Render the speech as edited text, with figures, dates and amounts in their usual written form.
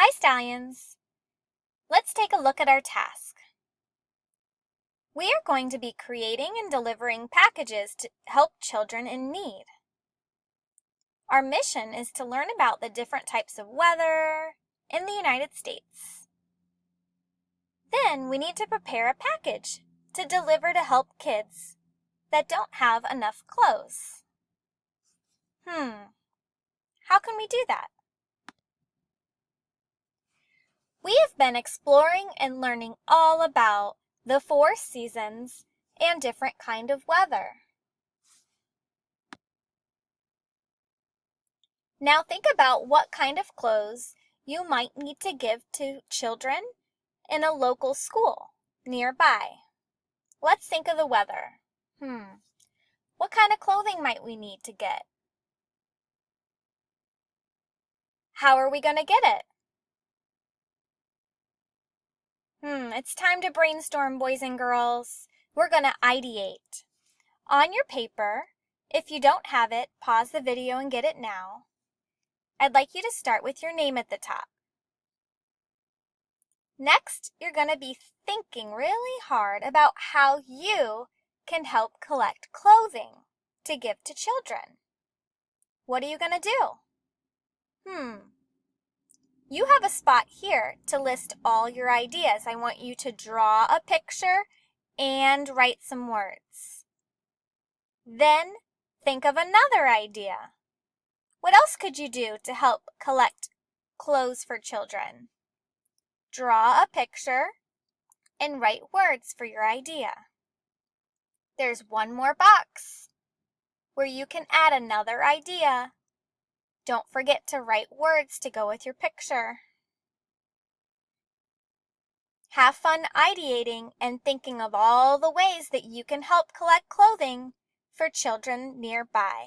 Hi, Stallions! Let's take a look at our task. We are going to be creating and delivering packages to help children in need. Our mission is to learn about the different types of weather in the United States. Then we need to prepare a package to deliver to help kids that don't have enough clothes. How can we do that? We have been exploring and learning all about the 4 seasons and different kind of weather. Now think about what kind of clothes you might need to give to children in a local school nearby. Let's think of the weather. What kind of clothing might we need to get? How are we going to get it? It's time to brainstorm, boys and girls. We're going to ideate. On your paper, if you don't have it, pause the video and get it now. I'd like you to start with your name at the top. Next, you're going to be thinking really hard about how you can help collect clothing to give to children. What are you going to do? You have a spot here to list all your ideas. I want you to draw a picture and write some words. Then think of another idea. What else could you do to help collect clothes for children? Draw a picture and write words for your idea. There's one more box where you can add another idea. Don't forget to write words to go with your picture. Have fun ideating and thinking of all the ways that you can help collect clothing for children nearby.